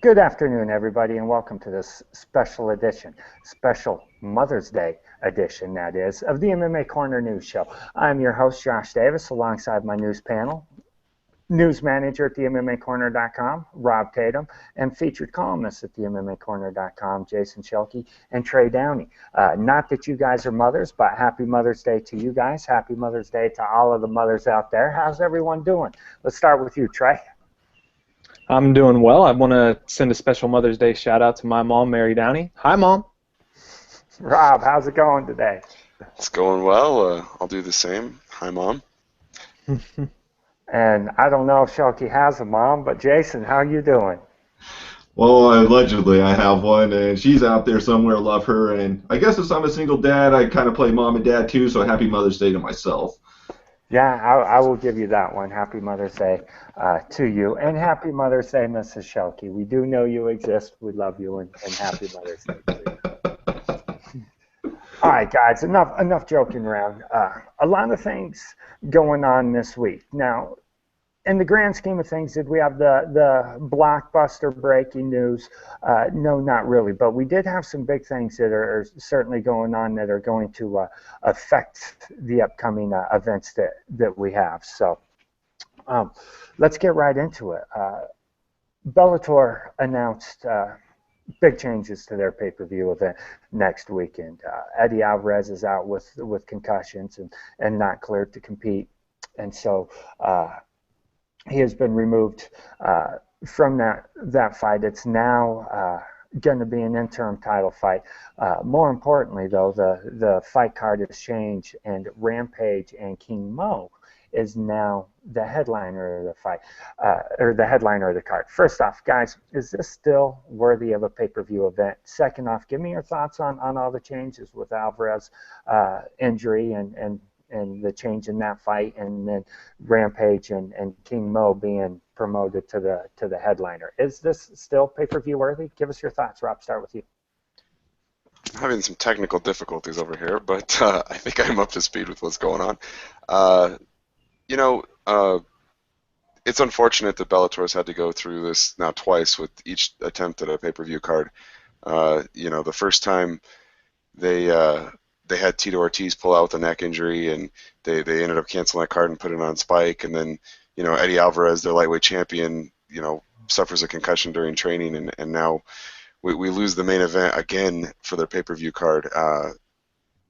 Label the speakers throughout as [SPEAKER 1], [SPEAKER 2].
[SPEAKER 1] Good afternoon, everybody, and welcome to this special edition, special Mother's Day edition, that is, of the MMA Corner News Show. I'm your host, Josh Davis, alongside my news panel, news manager at the MMAcorner.com, Rob Tatum, and featured columnists at the MMAcorner.com, Jason Shelkey and Trey Downey. Not that you guys are mothers, but happy Mother's Day to you guys. Happy Mother's Day to all of the mothers out there. How's everyone doing? Let's start with you, Trey.
[SPEAKER 2] I'm doing well. I want to send a special Mother's Day shout out to my mom, Mary Downey. Hi, Mom.
[SPEAKER 1] Rob, how's it going today?
[SPEAKER 3] It's going well. I'll do the same. Hi, Mom.
[SPEAKER 1] And I don't know if Shelky has a mom, but Jason, how you doing?
[SPEAKER 4] Well, allegedly I have one, and she's out there somewhere. Love her, and I guess since I'm a single dad, I kind of play mom and dad too. So happy Mother's Day to myself.
[SPEAKER 1] Yeah, I will give you that one. Happy Mother's Day to you, and happy Mother's Day, Mrs. Shelky. We do know you exist. We love you, and happy Mother's Day to you. All right, guys, enough joking around. A lot of things going on this week. Now, in the grand scheme of things, did we have the blockbuster breaking news? No, not really. But we did have some big things that are certainly going on that are going to affect the upcoming events that we have. So let's get right into it. Bellator announced big changes to their pay-per-view event next weekend. Eddie Alvarez is out with concussions and not cleared to compete. And so he has been removed from that fight. It's now going to be an interim title fight. More importantly, though, the fight card has changed, and Rampage and King Mo is now the headliner of the fight, or the headliner of the card. First off, guys, is this still worthy of a pay-per-view event? Second off, give me your thoughts on all the changes with Alvarez injury and the change in that fight, and then Rampage and King Mo being promoted to the headliner. Is this still pay-per-view worthy? Give us your thoughts, Rob. Start with you.
[SPEAKER 3] I'm having some technical difficulties over here, but I think I'm up to speed with what's going on. It's unfortunate that Bellator's had to go through this now twice with each attempt at a pay-per-view card. The first time they had Tito Ortiz pull out with a neck injury, and they ended up canceling that card and putting it on Spike. And then, Eddie Alvarez, their lightweight champion, suffers a concussion during training, and now we lose the main event again for their pay-per-view card.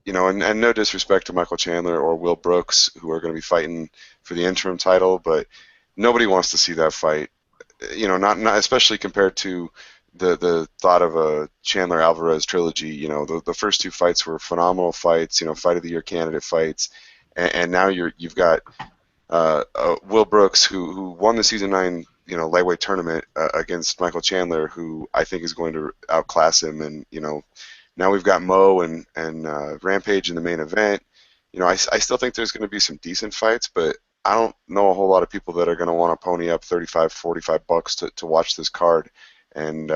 [SPEAKER 3] And no disrespect to Michael Chandler or Will Brooks, who are going to be fighting for the interim title, but nobody wants to see that fight. Not especially compared to the thought of a Chandler Alvarez trilogy. The first two fights were phenomenal fights, fight of the year candidate fights, and now you've got Will Brooks, who won the season 9 lightweight tournament against Michael Chandler, who I think is going to outclass him, and now we've got Mo and Rampage in the main event. I still think there's going to be some decent fights, but I don't know a whole lot of people that are going to want to pony up $35, $45 to watch this card. And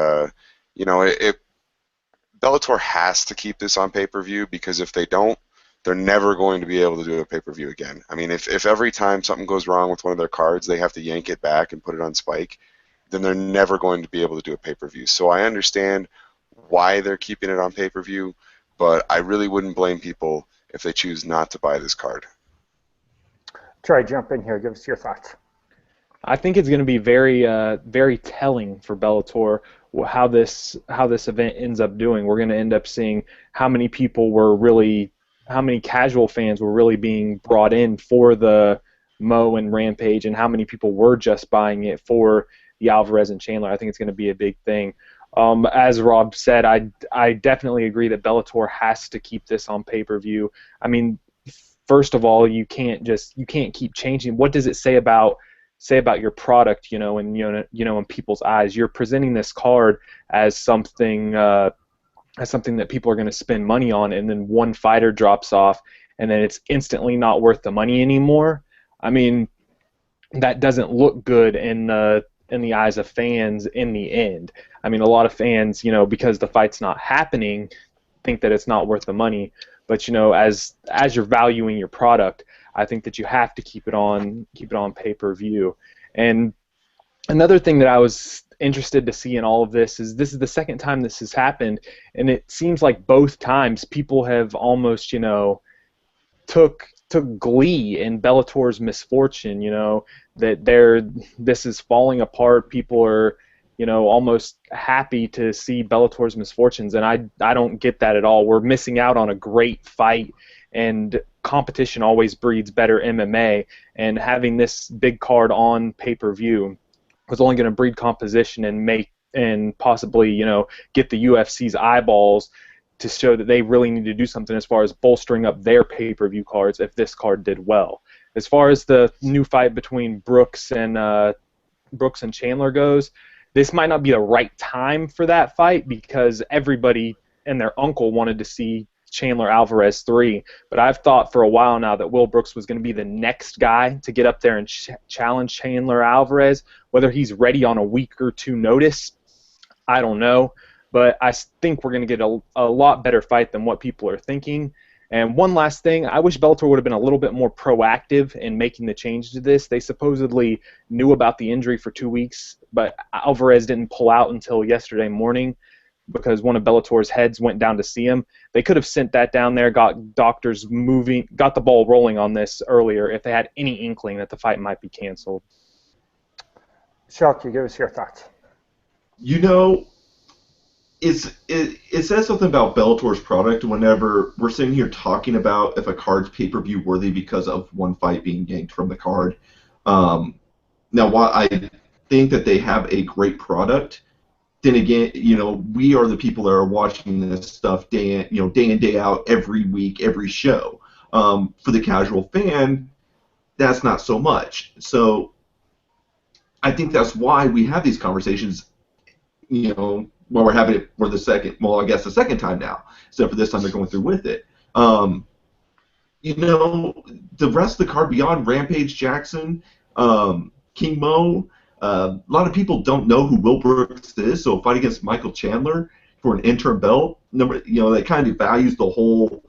[SPEAKER 3] Bellator has to keep this on pay-per-view, because if they don't, they're never going to be able to do a pay-per-view again. I mean, if every time something goes wrong with one of their cards, they have to yank it back and put it on Spike, then they're never going to be able to do a pay-per-view. So I understand why they're keeping it on pay-per-view, but I really wouldn't blame people if they choose not to buy this card.
[SPEAKER 1] Trey, jump in here. Give us your thoughts.
[SPEAKER 2] I think it's going to be very, very telling for Bellator how this event ends up doing. We're going to end up seeing how many casual fans were really being brought in for the Mo and Rampage, and how many people were just buying it for the Alvarez and Chandler. I think it's going to be a big thing. As Rob said, I definitely agree that Bellator has to keep this on pay-per-view. I mean, first of all, you can't keep changing. What does it say about your product, in people's eyes? You're presenting this card as something that people are going to spend money on, and then one fighter drops off, and then it's instantly not worth the money anymore. I mean, that doesn't look good in the eyes of fans in the end. I mean, a lot of fans, because the fight's not happening, think that it's not worth the money. But as you're valuing your product, I think that you have to keep it on pay-per-view. And another thing that I was interested to see in all of this is the second time this has happened, and it seems like both times people have almost, took glee in Bellator's misfortune, that this is falling apart. People are, almost happy to see Bellator's misfortunes, and I don't get that at all. We're missing out on a great fight, and competition always breeds better MMA, and having this big card on pay-per-view was only going to breed competition and possibly, get the UFC's eyeballs to show that they really need to do something as far as bolstering up their pay-per-view cards if this card did well. As far as the new fight between Brooks and Chandler goes, this might not be the right time for that fight because everybody and their uncle wanted to see Chandler Alvarez 3, but I've thought for a while now that Will Brooks was going to be the next guy to get up there and challenge Chandler Alvarez. Whether he's ready on a week or two notice, I don't know, but I think we're going to get a lot better fight than what people are thinking. And one last thing, I wish Bellator would have been a little bit more proactive in making the change to this. They supposedly knew about the injury for 2 weeks, but Alvarez didn't pull out until yesterday morning because one of Bellator's heads went down to see him. They could have sent that down there, got doctors moving, got the ball rolling on this earlier if they had any inkling that the fight might be canceled.
[SPEAKER 1] Shelky, give us your thoughts.
[SPEAKER 4] It says something about Bellator's product whenever we're sitting here talking about if a card's pay-per-view worthy because of one fight being yanked from the card. Now, while I think that they have a great product, then again, we are the people that are watching this stuff day in, day out, every week, every show. For the casual fan, that's not so much. So I think that's why we have these conversations, while we're having it for the second time now, except for this time they're going through with it. The rest of the card beyond Rampage Jackson, King Mo, a lot of people don't know who Will Brooks is, so a fight against Michael Chandler for an interim belt, that kind of devalues the whole,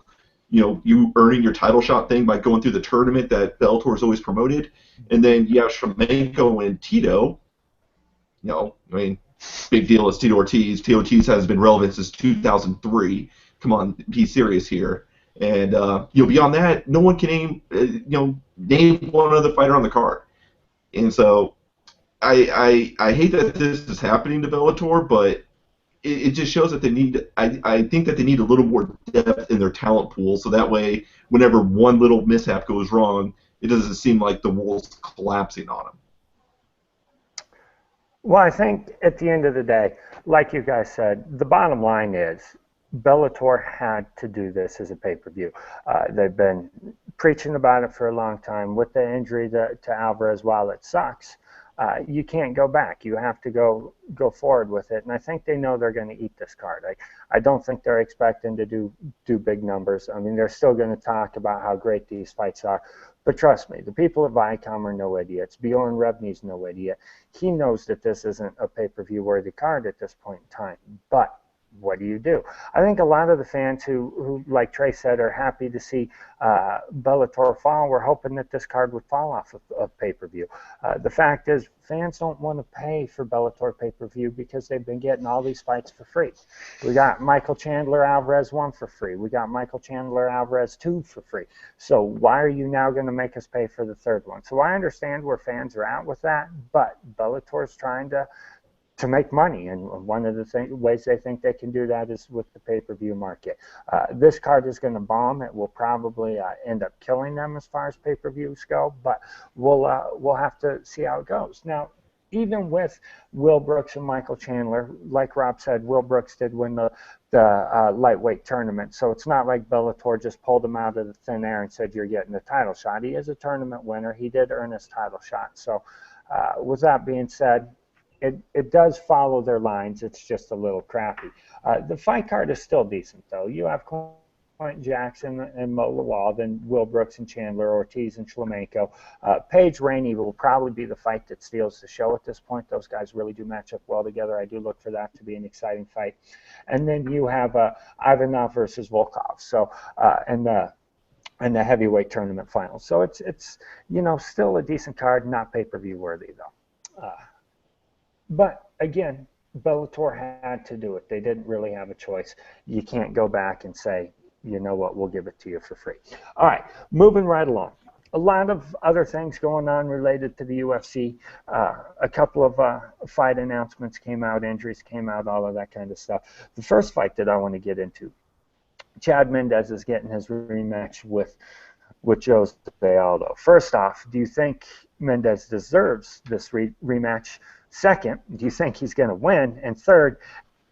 [SPEAKER 4] you earning your title shot thing by going through the tournament that Bellator's always promoted. And then you have Shlemenko and Tito. Big deal is Tito Ortiz. Tito Ortiz has been relevant since 2003. Come on, be serious here. And beyond that, no one can name one other fighter on the card. And so I hate that this is happening to Bellator, but it just shows that they need. I think that they need a little more depth in their talent pool, so that way, whenever one little mishap goes wrong, it doesn't seem like the world's collapsing on them.
[SPEAKER 1] Well, I think at the end of the day, like you guys said, the bottom line is Bellator had to do this as a pay-per-view. They've been preaching about it for a long time. With the injury to Alvarez, while it sucks, you can't go back. You have to go forward with it. And I think they know they're going to eat this card. I don't think they're expecting to do big numbers. I mean, they're still going to talk about how great these fights are. But trust me, the people at Viacom are no idiots. Bjorn Rebney's no idiot. He knows that this isn't a pay-per-view worthy card at this point in time. But what do you do? I think a lot of the fans who like Trey said, are happy to see Bellator fall. We're hoping that this card would fall off of pay-per-view. The fact is, fans don't want to pay for Bellator pay-per-view because they've been getting all these fights for free. We got Michael Chandler Alvarez 1 for free. We got Michael Chandler Alvarez 2 for free. So why are you now going to make us pay for the third one? So I understand where fans are at with that, but Bellator's trying to make money, and one of the ways they think they can do that is with the pay-per-view market. This card is going to bomb. It will probably end up killing them as far as pay-per-views go, but we'll have to see how it goes. Now, even with Will Brooks and Michael Chandler, like Rob said, Will Brooks did win the lightweight tournament, so it's not like Bellator just pulled him out of the thin air and said, you're getting the title shot. He is a tournament winner. He did earn his title shot. So with that being said, it does follow their lines. It's just a little crappy. The fight card is still decent, though. You have Clint Jackson and Mo Lawal, then Will Brooks and Chandler, Ortiz and Shlemenko. Paige Rainey will probably be the fight that steals the show at this point. Those guys really do match up well together. I do look for that to be an exciting fight. And then you have Ivanov versus Volkov. So and the heavyweight tournament final. So it's still a decent card, not pay-per-view worthy though. But again, Bellator had to do it. They didn't really have a choice. You can't go back and say, you know what, we'll give it to you for free. All right, moving right along. A lot of other things going on related to the UFC. A couple of fight announcements came out, injuries came out, all of that kind of stuff. The first fight that I want to get into, Chad Mendes is getting his rematch with Jose Aldo. First off, do you think Mendes deserves this rematch? Second, do you think he's going to win? And third,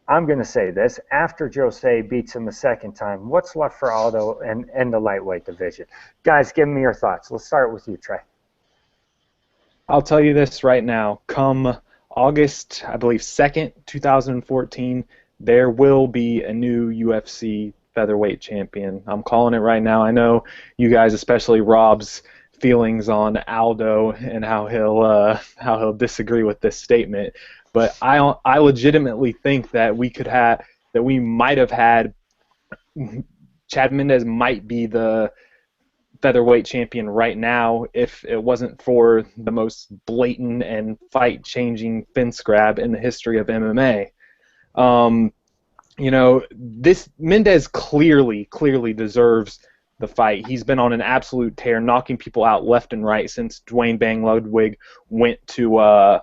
[SPEAKER 1] I'm going to say this, after Jose beats him a second time, what's left for Aldo and the lightweight division? Guys, give me your thoughts. Let's start with you, Trey.
[SPEAKER 2] I'll tell you this right now. Come August, I believe, 2nd, 2014, there will be a new UFC featherweight champion. I'm calling it right now. I know you guys, especially Rob's feelings on Aldo and how he'll disagree with this statement, but I legitimately think that we might have had Chad Mendes might be the featherweight champion right now if it wasn't for the most blatant and fight-changing fence grab in the history of MMA. This Mendes clearly deserves the fight. He's been on an absolute tear, knocking people out left and right since Dwayne Bang Ludwig went to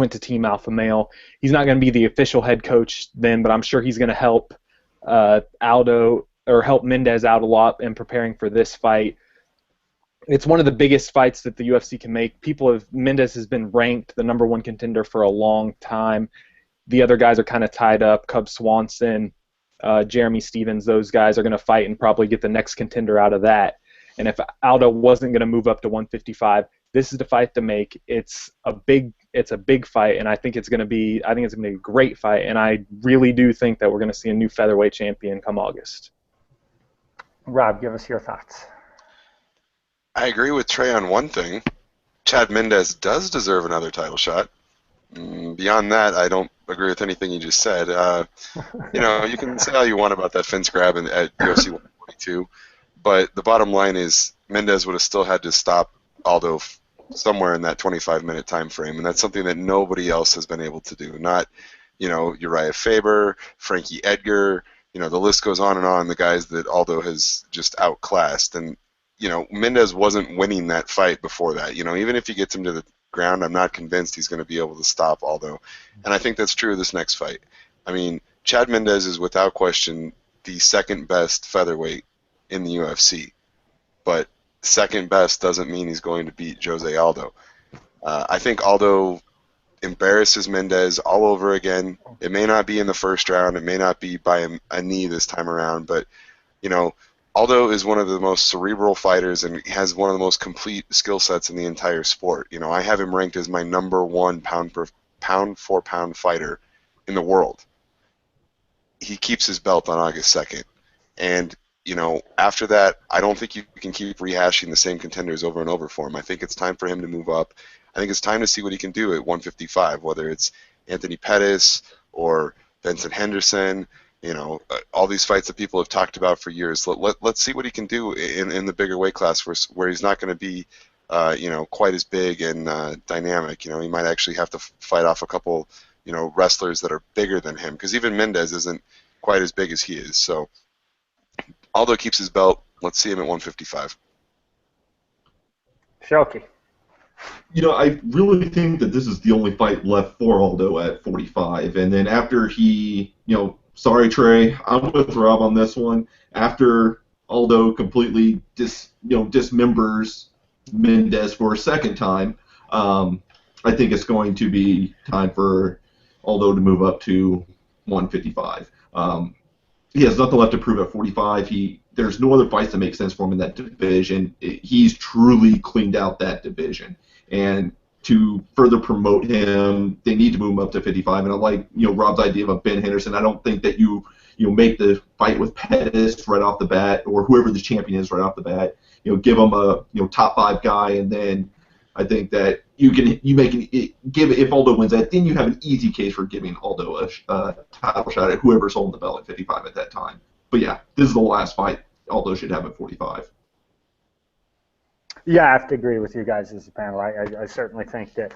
[SPEAKER 2] Team Alpha Male. He's not going to be the official head coach then, but I'm sure he's going to help Aldo or help Mendes out a lot in preparing for this fight. It's one of the biggest fights that the UFC can make. Mendes has been ranked the #1 contender for a long time. The other guys are kind of tied up. Cub Swanson, Jeremy Stevens, those guys are going to fight and probably get the next contender out of that. And if Aldo wasn't going to move up to 155, this is the fight to make. It's a big fight, and I think it's going to be a great fight. And I really do think that we're going to see a new featherweight champion come August.
[SPEAKER 1] Rob, give us your thoughts.
[SPEAKER 3] I agree with Trey on one thing. Chad Mendes does deserve another title shot. Beyond that, I don't agree with anything you just said. You can say all you want about that fence grab at UFC 142, but the bottom line is Mendes would have still had to stop Aldo somewhere in that 25-minute time frame, and that's something that nobody else has been able to do. Not, Uriah Faber, Frankie Edgar, the list goes on, the guys that Aldo has just outclassed. And, Mendes wasn't winning that fight before that. Even if he gets him to the ground, I'm not convinced he's going to be able to stop Aldo. And I think that's true of this next fight. I mean, Chad Mendes is without question the second best featherweight in the UFC. But second best doesn't mean he's going to beat Jose Aldo. I think Aldo embarrasses Mendes all over again. It may not be in the first round. It may not be by a knee this time around. But, Aldo is one of the most cerebral fighters and has one of the most complete skill sets in the entire sport. I have him ranked as my #1 pound for pound fighter in the world. He keeps his belt on August 2nd. And, after that, I don't think you can keep rehashing the same contenders over and over for him. I think it's time for him to move up. I think it's time to see what he can do at 155, whether it's Anthony Pettis or Benson Henderson. All these fights that people have talked about for years. Let's see what he can do in the bigger weight class where he's not going to be, quite as big and dynamic. He might actually have to fight off a couple, wrestlers that are bigger than him, because even Mendes isn't quite as big as he is. So Aldo keeps his belt. Let's see him at 155.
[SPEAKER 1] Shelky.
[SPEAKER 4] I really think that this is the only fight left for Aldo at 45. And then after he, sorry, Trey, I'm with Rob on this one. After Aldo completely dismembers Mendes for a second time, I think it's going to be time for Aldo to move up to 155. He has nothing left to prove at 45. There's no other fights that make sense for him in that division. He's truly cleaned out that division. And to further promote him, they need to move him up to 55. And I like Rob's idea of Ben Henderson. I don't think that you make the fight with Pettis right off the bat, or whoever the champion is right off the bat. Give him a top 5 guy, and then I think that if Aldo wins that, then you have an easy case for giving Aldo a title shot at whoever's holding the belt at 55 at that time. But yeah, this is the last fight Aldo should have at 45.
[SPEAKER 1] Yeah, I have to agree with you guys as a panel. I certainly think that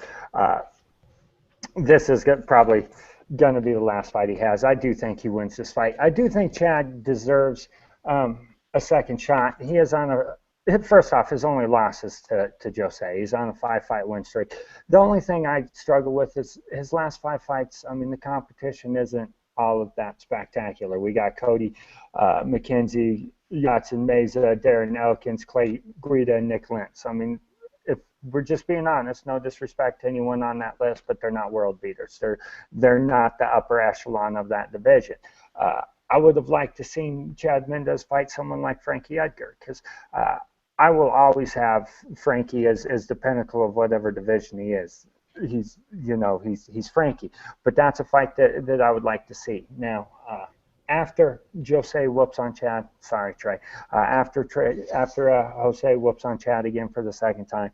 [SPEAKER 1] this is probably going to be the last fight he has. I do think he wins this fight. I do think Chad deserves a second shot. He is on first off, his only loss is to Jose. He's on a 5-fight win streak. The only thing I struggle with is his last 5 fights. I mean, the competition isn't all of that spectacular. We got Cody McKenzie, Yatsin Meza, Darren Elkins, Clay Guida, and Nick Lentz. I mean, if we're just being honest, no disrespect to anyone on that list, but they're not world beaters. They're not the upper echelon of that division. I would have liked to seen Chad Mendes fight someone like Frankie Edgar, because I will always have Frankie as the pinnacle of whatever division he is. He's Frankie, but that's a fight that I would like to see. Now, after Jose whoops on Chad, sorry Trey, after Jose whoops on Chad again for the second time,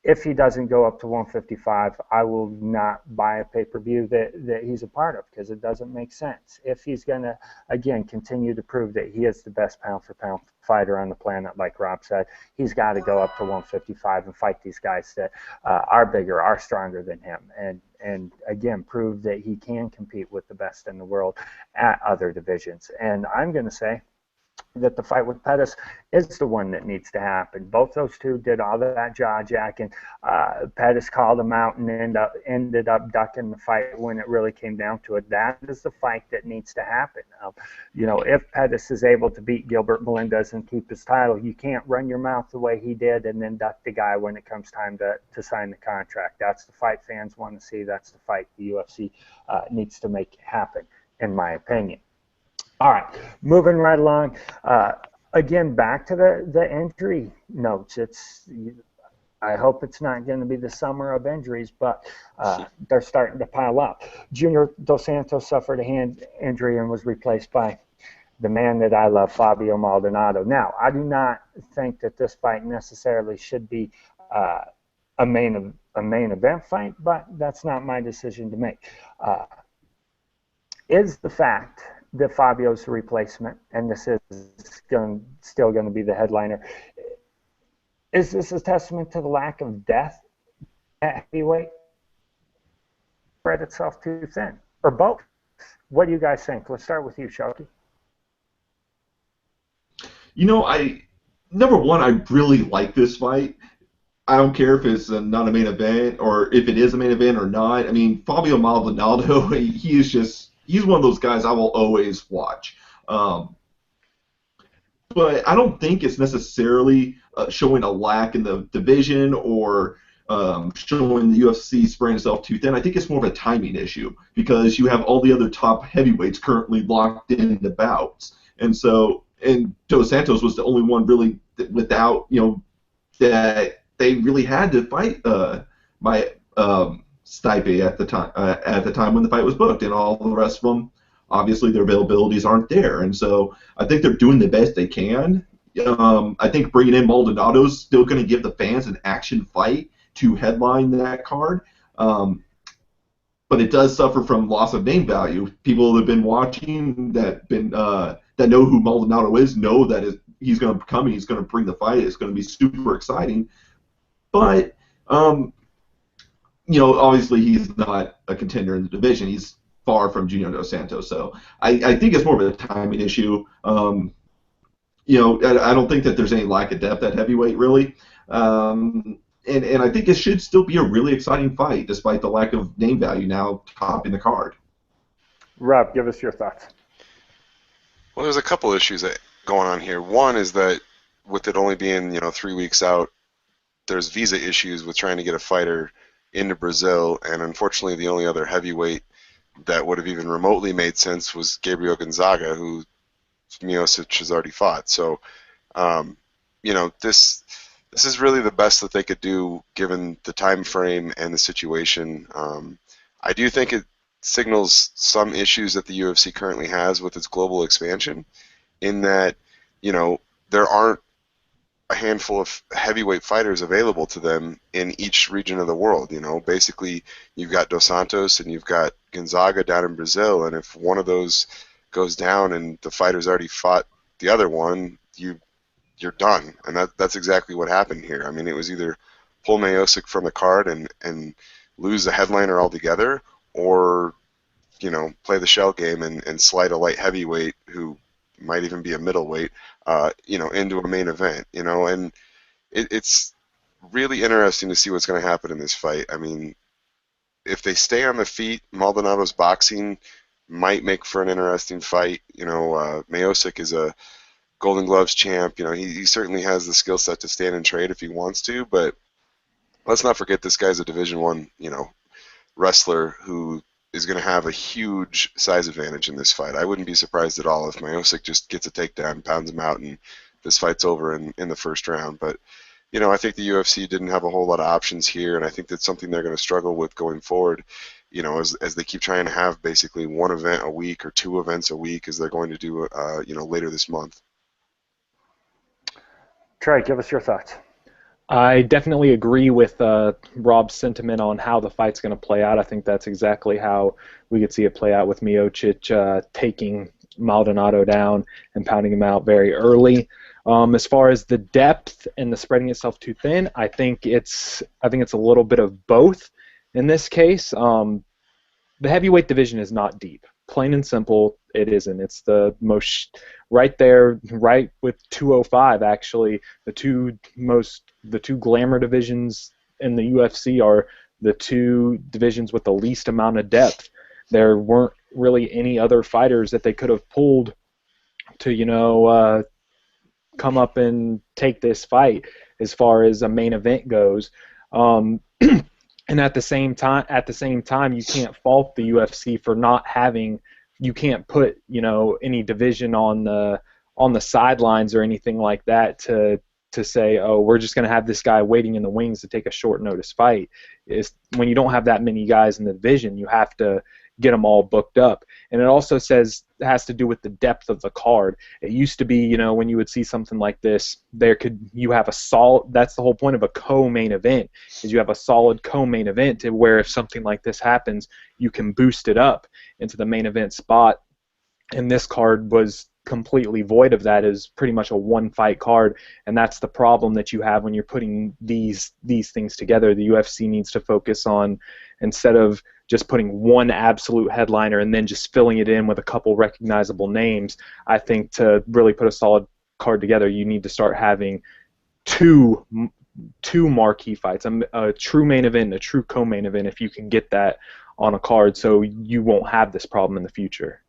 [SPEAKER 1] if he doesn't go up to 155, I will not buy a pay-per-view that he's a part of, because it doesn't make sense. If he's going to, again, continue to prove that he is the best pound-for-pound fighter on the planet, like Rob said, he's got to go up to 155 and fight these guys that are bigger, are stronger than him, and again, prove that he can compete with the best in the world at other divisions. And I'm going to say that the fight with Pettis is the one that needs to happen. Both those two did all that jaw jacking. Pettis called him out and ended up ducking the fight when it really came down to it. That is the fight that needs to happen. If Pettis is able to beat Gilbert Melendez and keep his title, you can't run your mouth the way he did and then duck the guy when it comes time to sign the contract. That's the fight fans want to see. That's the fight the UFC needs to make happen, in my opinion. All right, moving right along. Again, back to the injury notes. I hope it's not going to be the summer of injuries, but they're starting to pile up. Junior Dos Santos suffered a hand injury and was replaced by the man that I love, Fabio Maldonado. Now, I do not think that this fight necessarily should be a main event fight, but that's not my decision to make. Is the fact that Fabio's the replacement, and this is still going to be the headliner, is this a testament to the lack of depth at heavyweight? Spread itself too thin, or both? What do you guys think? Let's start with you, Shelky.
[SPEAKER 4] Number one, I really like this fight. I don't care if it's not a main event or if it is a main event or not. I mean, Fabio Maldonado, he's one of those guys I will always watch. But I don't think it's necessarily showing a lack in the division or showing the UFC spreading itself too thin. I think it's more of a timing issue because you have all the other top heavyweights currently locked in the bouts. And Dos Santos was the only one really without, that they really had to fight by Stipe at the time when the fight was booked, and all the rest of them, obviously their availabilities aren't there, and so I think they're doing the best they can. I think bringing in Maldonado's still going to give the fans an action fight to headline that card, but it does suffer from loss of name value. People that have been watching that know who Maldonado is know that he's going to come and he's going to bring the fight. It's going to be super exciting, but obviously he's not a contender in the division. He's far from Junior Dos Santos. So I think it's more of a timing issue. I don't think that there's any lack of depth at heavyweight, really. And I think it should still be a really exciting fight, despite the lack of name value now topping the card.
[SPEAKER 1] Rob, give us your thoughts.
[SPEAKER 3] Well, there's a couple issues going on here. One is that with it only being 3 weeks out, there's visa issues with trying to get a fighter into Brazil, and unfortunately the only other heavyweight that would have even remotely made sense was Gabriel Gonzaga, who Miocic has already fought. So, this is really the best that they could do given the time frame and the situation. I do think it signals some issues that the UFC currently has with its global expansion, in that there aren't a handful of heavyweight fighters available to them in each region of the world. Basically you've got Dos Santos and you've got Gonzaga down in Brazil, and if one of those goes down and the fighter's already fought the other one, you're done. And that's exactly what happened here. I mean, it was either pull Miocic from the card and lose the headliner altogether, or play the shell game and slide a light heavyweight who might even be a middleweight, into a main event. And it's really interesting to see what's going to happen in this fight. I mean, if they stay on the feet, Maldonado's boxing might make for an interesting fight. Mayosic is a Golden Gloves champ. He certainly has the skill set to stand and trade if he wants to, but let's not forget this guy's a Division I, wrestler who is going to have a huge size advantage in this fight. I wouldn't be surprised at all if Mayosic just gets a takedown, pounds him out, and this fight's over in the first round. But I think the UFC didn't have a whole lot of options here, and I think that's something they're going to struggle with going forward, as they keep trying to have basically one event a week or two events a week as they're going to do, later this month.
[SPEAKER 1] Trey, give us your thoughts.
[SPEAKER 2] I definitely agree with Rob's sentiment on how the fight's going to play out. I think that's exactly how we could see it play out, with Miocic taking Maldonado down and pounding him out very early. As far as the depth and the spreading itself too thin, I think it's a little bit of both in this case. The heavyweight division is not deep. Plain and simple, it isn't. It's the most right there, right with 205 actually. The two glamour divisions in the UFC are the two divisions with the least amount of depth. There weren't really any other fighters that they could have pulled to come up and take this fight as far as a main event goes. And at the same time, you can't fault the UFC for not having. You can't put any division on the sidelines or anything like that to say, oh, we're just going to have this guy waiting in the wings to take a short notice fight. When you don't have that many guys in the division, you have to get them all booked up. And it also has to do with the depth of the card. It used to be, when you would see something like this, you have a solid. That's the whole point of a co-main event, is you have a solid co-main event to where if something like this happens, you can boost it up into the main event spot. And this card was completely void of that. Is pretty much a one-fight card, and that's the problem that you have when you're putting these things together. The UFC needs to focus on, instead of just putting one absolute headliner and then just filling it in with a couple recognizable names, I think to really put a solid card together, you need to start having two marquee fights, a true main event and a true co-main event, if you can get that on a card, so you won't have this problem in the future.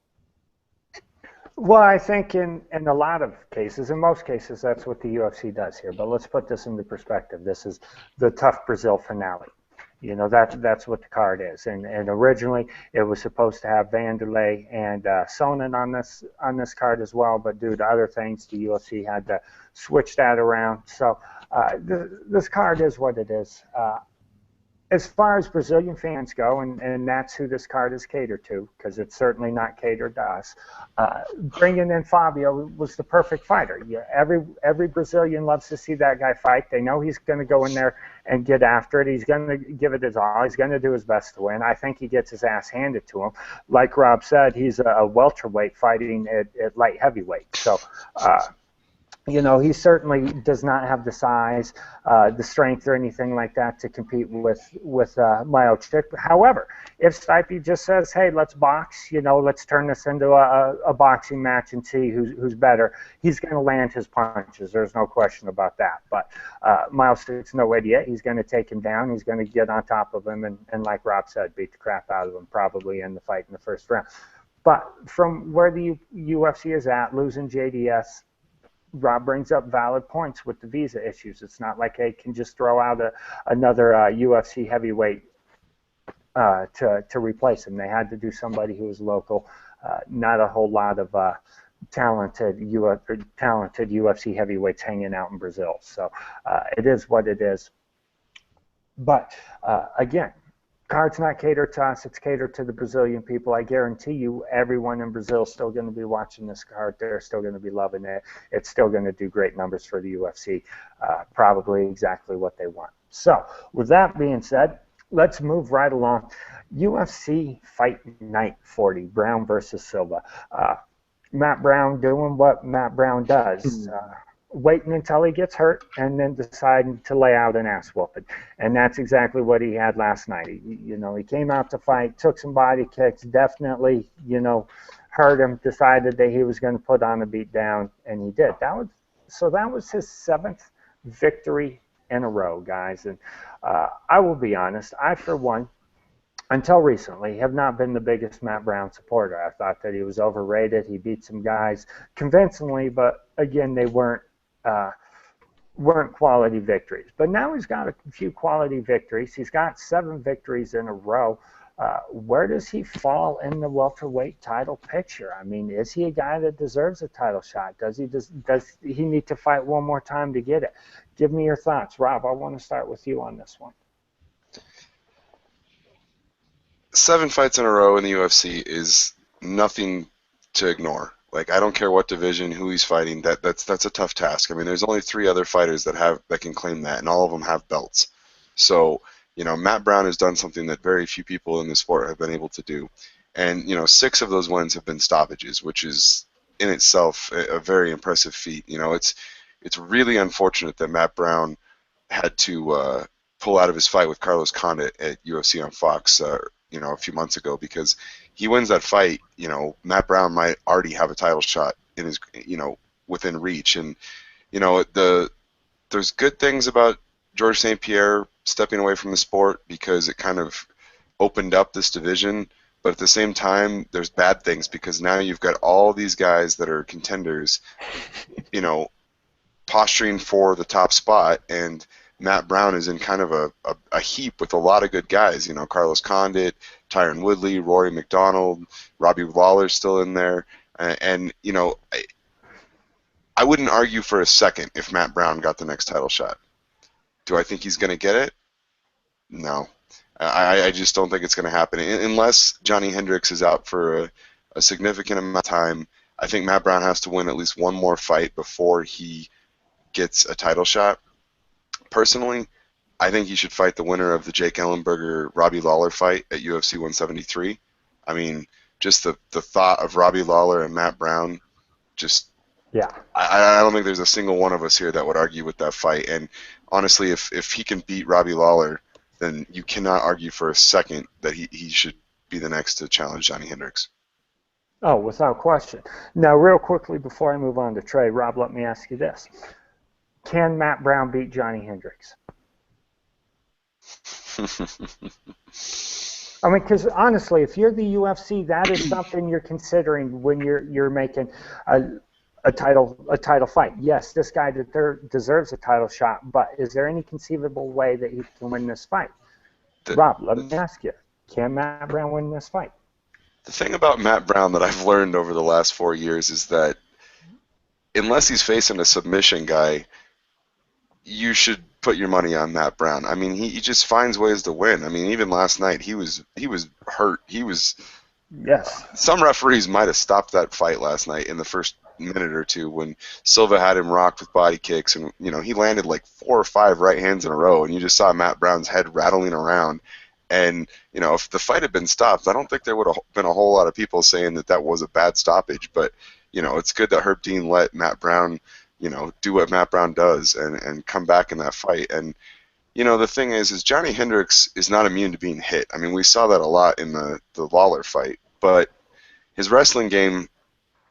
[SPEAKER 1] Well, I think in a lot of cases, in most cases, that's what the UFC does here. But let's put this into perspective. This is the Tough Brazil finale. That's what the card is. And originally it was supposed to have Vanderlei and Sonnen on this card as well, but due to other things, the UFC had to switch that around. So this card is what it is. As far as Brazilian fans go, and that's who this card is catered to, because it's certainly not catered to us, bringing in Fabio was the perfect fighter. Every Brazilian loves to see that guy fight. They know he's going to go in there and get after it. He's going to give it his all. He's going to do his best to win. I think he gets his ass handed to him. Like Rob said, he's a welterweight fighting at light heavyweight. So, he certainly does not have the size, the strength, or anything like that to compete with Miocic. However, if Stipe just says, "Hey, let's box," let's turn this into a boxing match and see who's better, he's going to land his punches. There's no question about that. But Miocic's no idiot. He's going to take him down. He's going to get on top of him and, like Rob said, beat the crap out of him, probably in the fight in the first round. But from where the UFC is at, losing JDS, Rob brings up valid points with the visa issues. It's not like they can just throw out another UFC heavyweight to replace him. They had to do somebody who was local. Not a whole lot of talented UFC heavyweights hanging out in Brazil. So it is what it is. But again, card's not catered to us. It's catered to the Brazilian people. I guarantee you everyone in Brazil is still going to be watching this card. They're still going to be loving it. It's still going to do great numbers for the UFC, probably exactly what they want. So with that being said, let's move right along. UFC Fight Night 40, Brown versus Silva. Matt Brown doing what Matt Brown does. waiting until he gets hurt and then deciding to lay out an ass whooping. And that's exactly what he had last night. He came out to fight, took some body kicks, definitely, hurt him, decided that he was going to put on a beat down, and he did. That was his 7th victory in a row, guys. And I will be honest, I, for one, until recently, have not been the biggest Matt Brown supporter. I thought that he was overrated. He beat some guys convincingly, but again, they weren't quality victories. But now he's got a few quality victories. He's got 7 victories in a row. Where does he fall in the welterweight title picture? I mean, is he a guy that deserves a title shot? Does he need to fight one more time to get it? Give me your thoughts. Rob, I want to start with you on this one.
[SPEAKER 3] 7 fights in a row in the UFC is nothing to ignore. Like, I don't care what division, who he's fighting. That's a tough task. I mean, there's only 3 other fighters that can claim that, and all of them have belts. So, Matt Brown has done something that very few people in the sport have been able to do, and 6 of those wins have been stoppages, which is in itself a very impressive feat. It's really unfortunate that Matt Brown had to pull out of his fight with Carlos Condit at UFC on Fox. A few months ago, because he wins that fight, Matt Brown might already have a title shot in his, within reach. And, there's good things about George St. Pierre stepping away from the sport because it kind of opened up this division. But at the same time, there's bad things because now you've got all these guys that are contenders, posturing for the top spot, and Matt Brown is in kind of a heap with a lot of good guys. Carlos Condit, Tyron Woodley, Rory McDonald, Robbie Lawler's still in there. And I wouldn't argue for a second if Matt Brown got the next title shot. Do I think he's going to get it? No. I just don't think it's going to happen. Unless Johnny Hendricks is out for a significant amount of time, I think Matt Brown has to win at least one more fight before he gets a title shot. Personally, I think he should fight the winner of the Jake Ellenberger-Robbie Lawler fight at UFC 173. I mean, just the thought of Robbie Lawler and Matt Brown,
[SPEAKER 1] yeah.
[SPEAKER 3] I don't think there's a single one of us here that would argue with that fight. And honestly, if he can beat Robbie Lawler, then you cannot argue for a second that he should be the next to challenge Johnny Hendricks.
[SPEAKER 1] Oh, without question. Now, real quickly before I move on to Trey, Rob, let me ask you this. Can Matt Brown beat Johnny Hendricks? I mean, because honestly, if you're the UFC, that is something you're considering when you're making a title fight. Yes, this guy deserves a title shot, but is there any conceivable way that he can win this fight? Rob, let me ask you: can Matt Brown win this fight?
[SPEAKER 3] The thing about Matt Brown that I've learned over the last 4 years is that unless he's facing a submission guy, you should put your money on Matt Brown. I mean, he just finds ways to win. I mean, even last night he was hurt.
[SPEAKER 1] Yes.
[SPEAKER 3] Some referees might have stopped that fight last night in the first minute or two when Silva had him rocked with body kicks, and he landed like 4 or 5 right hands in a row, and you just saw Matt Brown's head rattling around. And if the fight had been stopped, I don't think there would have been a whole lot of people saying that was a bad stoppage. But it's good that Herb Dean let Matt Brown do what Matt Brown does and come back in that fight. And, the thing is Johnny Hendricks is not immune to being hit. I mean, we saw that a lot in the Lawler fight, but his wrestling game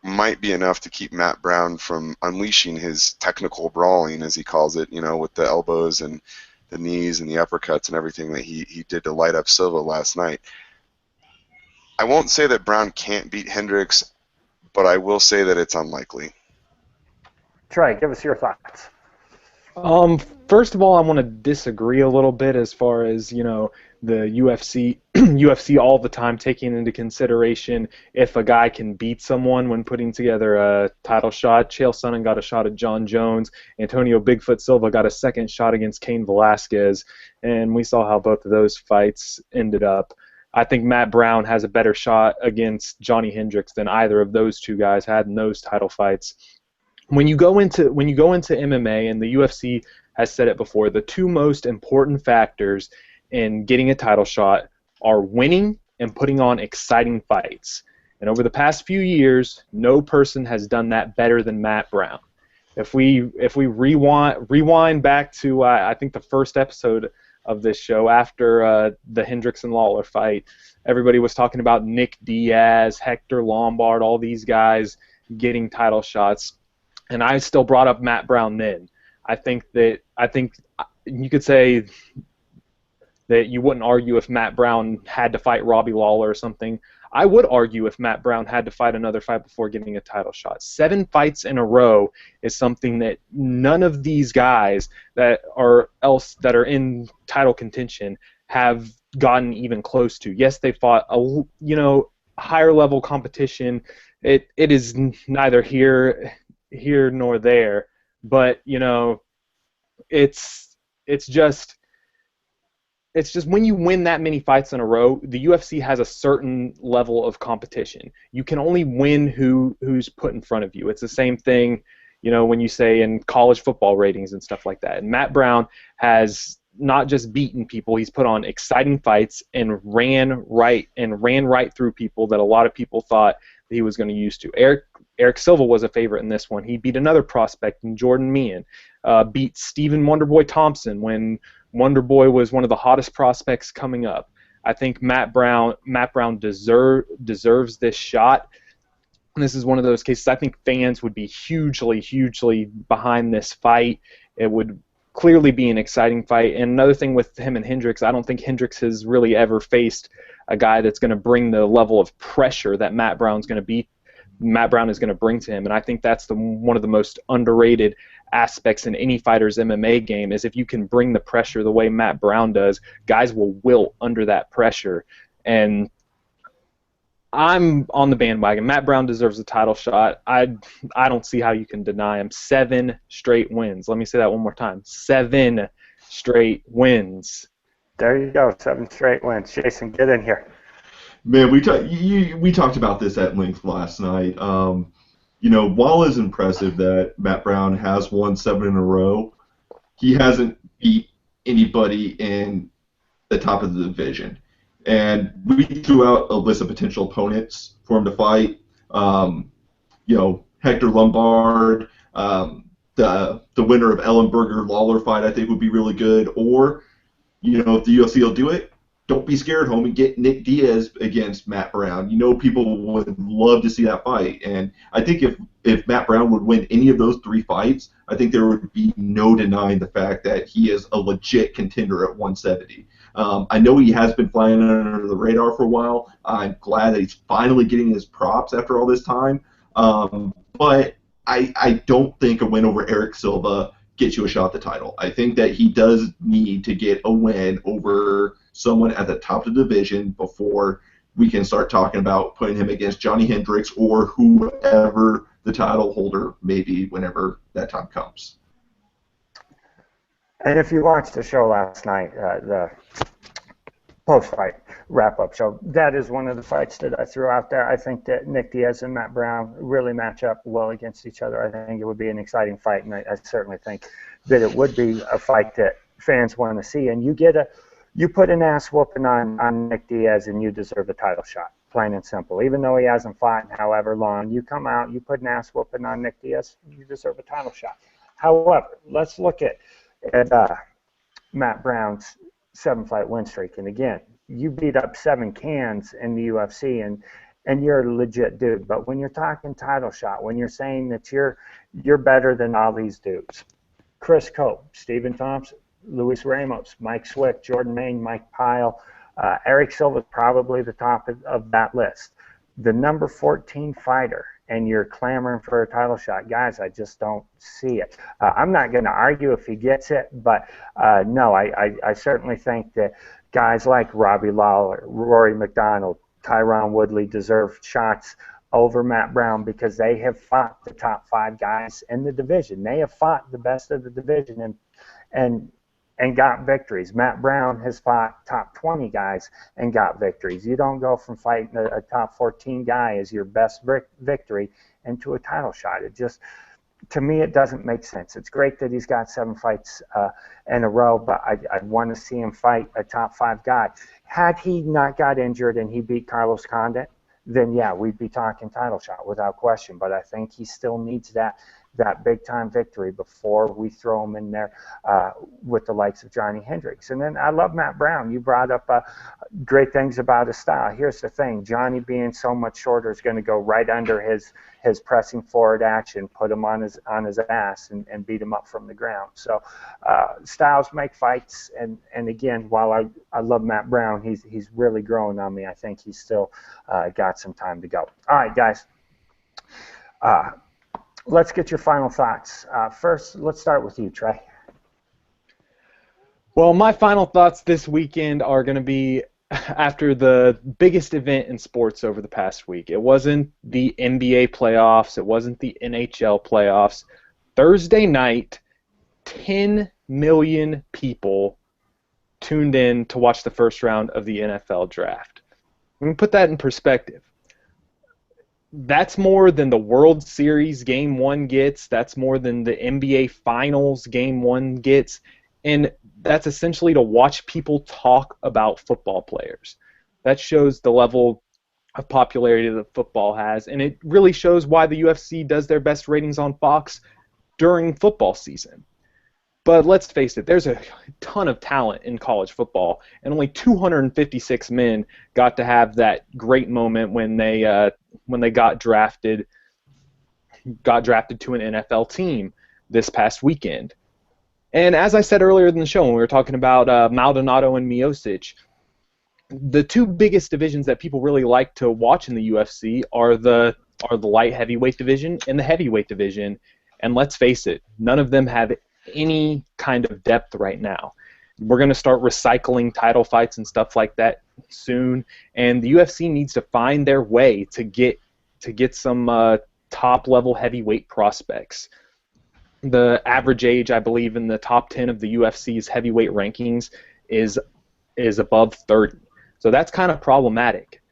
[SPEAKER 3] might be enough to keep Matt Brown from unleashing his technical brawling, as he calls it, with the elbows and the knees and the uppercuts and everything that he did to light up Silva last night. I won't say that Brown can't beat Hendricks, but I will say that it's unlikely.
[SPEAKER 1] Trey, give us your thoughts.
[SPEAKER 2] First of all, I want to disagree a little bit as far as, the UFC all the time taking into consideration if a guy can beat someone when putting together a title shot. Chael Sonnen got a shot at John Jones. Antonio Bigfoot Silva got a second shot against Cain Velasquez, and we saw how both of those fights ended up. I think Matt Brown has a better shot against Johnny Hendricks than either of those two guys had in those title fights. When you go into MMA, and the UFC has said it before, the 2 most important factors in getting a title shot are winning and putting on exciting fights. And over the past few years, no person has done that better than Matt Brown. if we rewind back to I think the first episode of this show after the Hendricks and Lawler fight, everybody was talking about Nick Diaz, Hector Lombard, all these guys getting title shots, and I still brought up Matt Brown then. I think you could say that you wouldn't argue if Matt Brown had to fight Robbie Lawler or something. I would argue if Matt Brown had to fight another fight before getting a title shot. 7 fights in a row is something that none of these guys that are in title contention have gotten even close to. Yes, they fought a higher level competition. It is neither here nor there, but it's just when you win that many fights in a row, the UFC has a certain level of competition. You can only win who's put in front of you. It's the same thing, when you say in college football ratings and stuff like that. And Matt Brown has not just beaten people, he's put on exciting fights and ran right through people that a lot of people thought that he was going to use to. Eric Silva was a favorite in this one. He beat another prospect in Jordan Meehan, beat Stephen Wonderboy Thompson when Wonderboy was one of the hottest prospects coming up. I think Matt Brown deserves this shot. And this is one of those cases I think fans would be hugely, hugely behind this fight. It would clearly be an exciting fight. And another thing with him and Hendricks, I don't think Hendricks has really ever faced a guy that's going to bring the level of pressure that Matt Brown is going to bring to him. And I think that's one of the most underrated aspects in any fighter's MMA game is if you can bring the pressure the way Matt Brown does, guys will wilt under that pressure. And I'm on the bandwagon. Matt Brown deserves a title shot. I don't see how you can deny him. 7 straight wins. Let me say that one more time. 7 straight wins.
[SPEAKER 1] There you go. 7 straight wins. Jason, get in here.
[SPEAKER 4] Man, we talked about this at length last night. While it's impressive that Matt Brown has won 7 in a row, he hasn't beat anybody in the top of the division. And we threw out a list of potential opponents for him to fight. Hector Lombard, the winner of Ellenberger Lawler fight, I think would be really good. Or, if the UFC will do it, don't be scared, homie. Get Nick Diaz against Matt Brown. People would love to see that fight. And I think if Matt Brown would win any of those 3 fights, I think there would be no denying the fact that he is a legit contender at 170. I know he has been flying under the radar for a while. I'm glad that he's finally getting his props after all this time. But I don't think a win over Eric Silva gets you a shot at the title. I think that he does need to get a win over someone at the top of the division before we can start talking about putting him against Johnny Hendricks or whoever the title holder may be whenever that time comes.
[SPEAKER 1] And if you watched the show last night, the post-fight wrap-up show, that is one of the fights that I threw out there. I think that Nick Diaz and Matt Brown really match up well against each other. I think it would be an exciting fight, and I certainly think that it would be a fight that fans want to see. And you put an ass whooping on Nick Diaz, and you deserve a title shot, plain and simple. Even though he hasn't fought in however long, you come out, you put an ass whooping on Nick Diaz, you deserve a title shot. However, let's look at Matt Brown's 7-fight win streak. And again, you beat up 7 cans in the UFC, and you're a legit dude. But when you're talking title shot, when you're saying that you're better than all these dudes, Chris Cope, Stephen Thompson, Luis Ramos, Mike Swick, Jordan Main, Mike Pyle, Eric Silva is probably the top of that list. The number 14 fighter, and you're clamoring for a title shot. Guys, I just don't see it. I'm not going to argue if he gets it, but no, I certainly think that guys like Robbie Lawler, Rory McDonald, Tyron Woodley deserve shots over Matt Brown because they have fought the top 5 guys in the division. They have fought the best of the division and got victories. Matt Brown has fought top 20 guys and got victories. You don't go from fighting a top 14 guy as your best victory into a title shot. It just, to me, it doesn't make sense. It's great that he's got 7 fights in a row, but I want to see him fight a top 5 guy. Had he not got injured and he beat Carlos Condit, then yeah, we'd be talking title shot without question. But I think he still needs that that big-time victory before we throw them in there with the likes of Johnny Hendricks. And then I love Matt Brown. You brought up great things about his style. Here's the thing. Johnny being so much shorter is going to go right under his pressing forward action, put him on his ass, and beat him up from the ground. So styles make fights. And again, while I love Matt Brown, he's really growing on me. I think he's still got some time to go. All right, guys. Let's get your final thoughts. First, let's start with you, Trey.
[SPEAKER 2] Well, my final thoughts this weekend are going to be after the biggest event in sports over the past week. It wasn't the NBA playoffs. It wasn't the NHL playoffs. Thursday night, 10 million people tuned in to watch the first round of the NFL draft. Let me put that in perspective. That's more than the World Series Game 1 gets. That's more than the NBA Finals Game 1 gets. And that's essentially to watch people talk about football players. That shows the level of popularity that football has, and it really shows why the UFC does their best ratings on Fox during football season. But let's face it, there's a ton of talent in college football, and only 256 men got to have that great moment when they got drafted to an NFL team this past weekend. And as I said earlier in the show when we were talking about Maldonado and Miocic, the two biggest divisions that people really like to watch in the UFC are the light heavyweight division and the heavyweight division. And let's face it, none of them have any kind of depth right now. We're going to start recycling title fights and stuff like that soon, and the UFC needs to find their way to get some top-level heavyweight prospects. The average age, I believe, in the top 10 of the UFC's heavyweight rankings is above 30. So that's kind of problematic.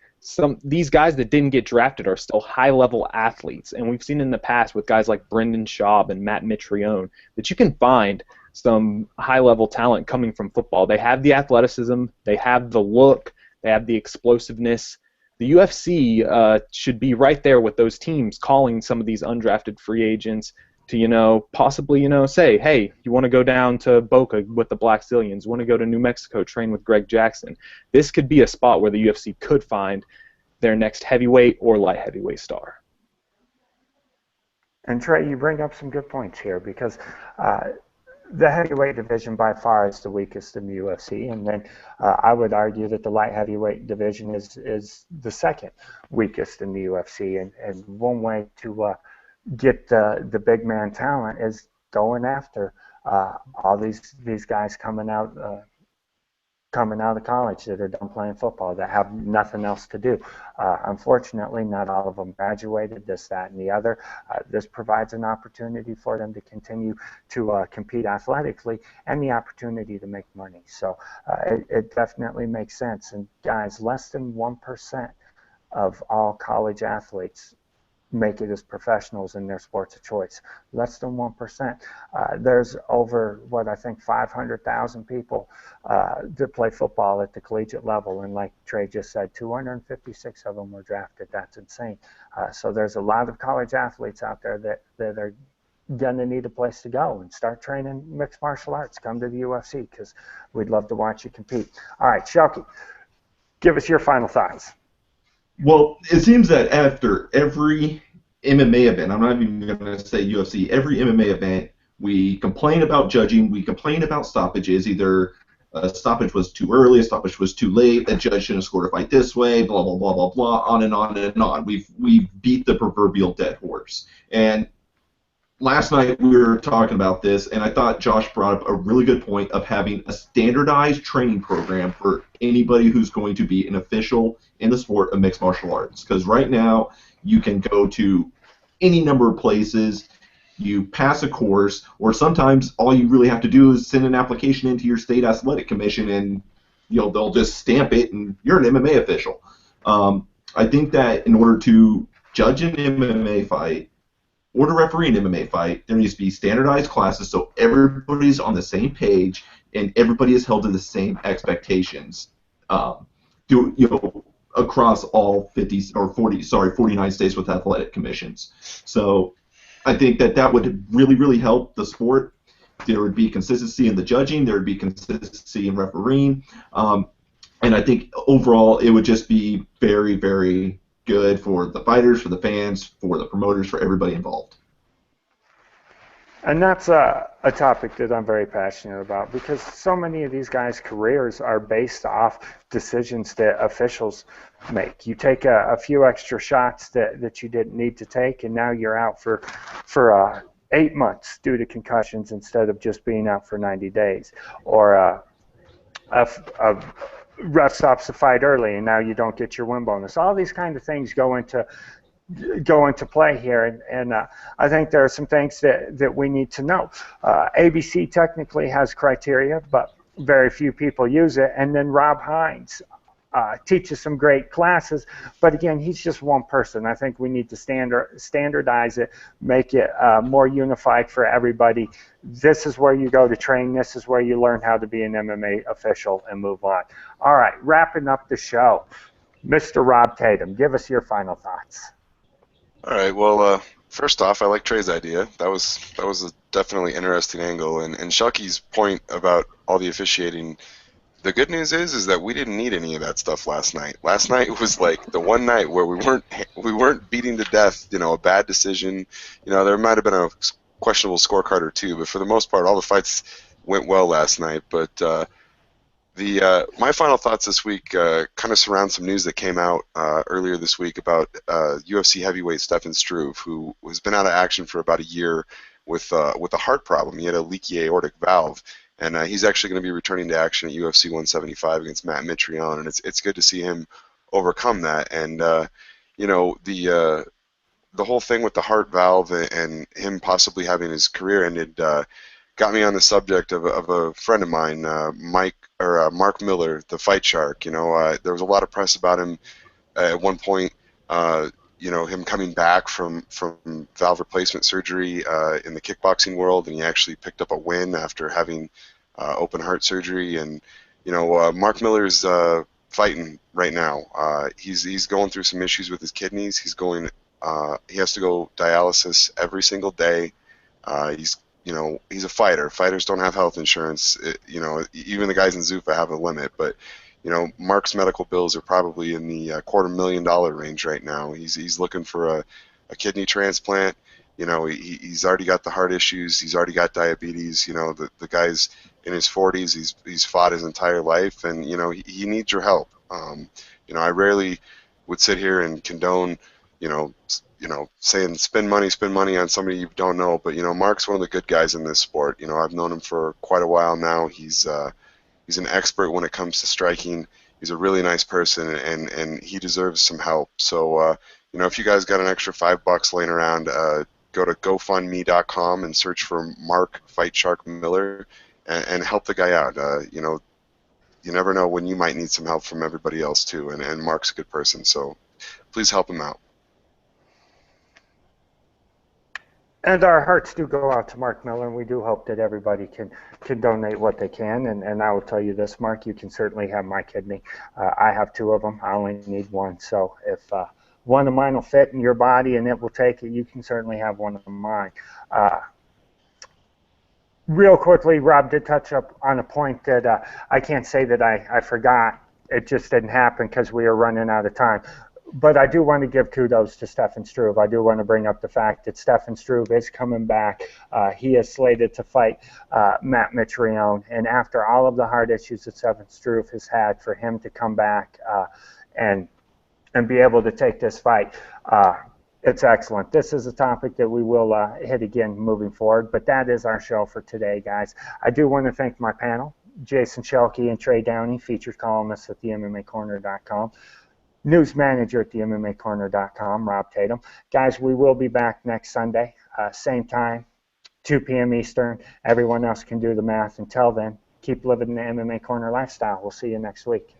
[SPEAKER 2] These guys that didn't get drafted are still high-level athletes, and we've seen in the past with guys like Brendan Schaub and Matt Mitrione that you can find some high-level talent coming from football. They have the athleticism, they have the look, they have the explosiveness. The UFC should be right there with those teams calling some of these undrafted free agents to, possibly, say, hey, you want to go down to Boca with the Black Zillions, want to go to New Mexico, train with Greg Jackson. This could be a spot where the UFC could find their next heavyweight or light heavyweight star.
[SPEAKER 1] And Trey, you bring up some good points here because the heavyweight division by far is the weakest in the UFC, and then I would argue that the light heavyweight division is the second weakest in the UFC, and one way to get the big man talent is going after all these guys coming out of college that are done playing football, that have nothing else to do. Unfortunately, not all of them graduated, this, that, and the other. This provides an opportunity for them to continue to compete athletically and the opportunity to make money. So it definitely makes sense. And guys, less than 1% of all college athletes make it as professionals in their sports of choice. Less than 1%. There's over, I think 500,000 people that play football at the collegiate level, and like Trey just said, 256 of them were drafted. That's insane. So there's a lot of college athletes out there that are going to need a place to go and start training mixed martial arts. Come to the UFC because we'd love to watch you compete. All right, Shelky, give us your final thoughts.
[SPEAKER 4] Well, it seems that after every MMA event, I'm not even going to say UFC, every MMA event, we complain about judging, we complain about stoppages, either a stoppage was too early, a stoppage was too late, a judge shouldn't have scored a fight this way, blah, blah, blah, blah, blah, on and on and on. We've beat the proverbial dead horse. And last night we were talking about this, and I thought Josh brought up a really good point of having a standardized training program for anybody who's going to be an official in the sport of mixed martial arts. Because right now you can go to any number of places, you pass a course, or sometimes all you really have to do is send an application into your state athletic commission, and they'll just stamp it, and you're an MMA official. I think that in order to judge an MMA fight, or to referee an MMA fight, there needs to be standardized classes so everybody's on the same page and everybody is held to the same expectations. Across all 49 states with athletic commissions. So I think that would really, really help the sport. There would be consistency in the judging. There would be consistency in refereeing. And I think overall it would just be very, very good for the fighters, for the fans, for the promoters, for everybody involved.
[SPEAKER 1] And that's a topic that I'm very passionate about because so many of these guys' careers are based off decisions that officials make. You take a few extra shots that you didn't need to take, and now you're out for 8 months due to concussions instead of just being out for 90 days. Or a ref stops the fight early, and now you don't get your win bonus. All these kind of things go into play here, and I think there are some things that we need to know. ABC technically has criteria, but very few people use it. And then Rob Hines teaches some great classes, but again, he's just one person. I think we need to standardize it, make it more unified for everybody. This is where you go to train. This is where you learn how to be an MMA official and move on. All right, wrapping up the show, Mr. Rob Tatum, give us your final thoughts.
[SPEAKER 3] All right. Well, first off, I like Trey's idea. That was a definitely interesting angle. And Shucky's point about all the officiating. The good news is that we didn't need any of that stuff last night. Last night was like the one night where we weren't beating to death. A bad decision. There might have been a questionable scorecard or two, but for the most part, all the fights went well last night. But my final thoughts this week kind of surround some news that came out earlier this week about UFC heavyweight Stefan Struve, who has been out of action for about a year with a heart problem. He had a leaky aortic valve, and he's actually going to be returning to action at UFC 175 against Matt Mitrione, and it's good to see him overcome that. And the whole thing with the heart valve and him possibly having his career ended got me on the subject of a friend of mine, Mark Miller, the Fight Shark. There was a lot of press about him at one point. Him coming back from valve replacement surgery in the kickboxing world, and he actually picked up a win after having open heart surgery. And Mark Miller's fighting right now. He's going through some issues with his kidneys. He has to go dialysis every single day. He's a fighter. Fighters don't have health insurance. Even the guys in Zuffa have a limit. But, Mark's medical bills are probably in the $250,000 range right now. He's looking for a kidney transplant. He's already got the heart issues. He's already got diabetes. The guy's in his 40s. He's fought his entire life, and he needs your help. I rarely would sit here and condone saying spend money on somebody you don't know. But Mark's one of the good guys in this sport. I've known him for quite a while now. He's an expert when it comes to striking. He's a really nice person, and he deserves some help. So if you guys got an extra $5 laying around, go to GoFundMe.com and search for Mark Fight Shark Miller and help the guy out. You never know when you might need some help from everybody else too, and Mark's a good person, so please help him out.
[SPEAKER 1] And our hearts do go out to Mark Miller, and we do hope that everybody can donate what they can. And I will tell you this, Mark, you can certainly have my kidney. I have 2 of them. I only need 1. So if one of mine will fit in your body and it will take it, you can certainly have one of mine. Real quickly, Rob did touch up on a point that I can't say that I forgot. It just didn't happen because we are running out of time. But I do want to give kudos to Stefan Struve. I do want to bring up the fact that Stefan Struve is coming back. He is slated to fight Matt Mitrione. And after all of the hard issues that Stefan Struve has had, for him to come back and be able to take this fight, it's excellent. This is a topic that we will hit again moving forward. But that is our show for today, guys. I do want to thank my panel, Jason Shelke and Trey Downey, featured columnists at the MMAcorner.com. News manager at the MMAcorner.com, Rob Tatum. Guys, we will be back next Sunday, same time, 2 p.m. Eastern. Everyone else can do the math. Until then, keep living the MMA Corner lifestyle. We'll see you next week.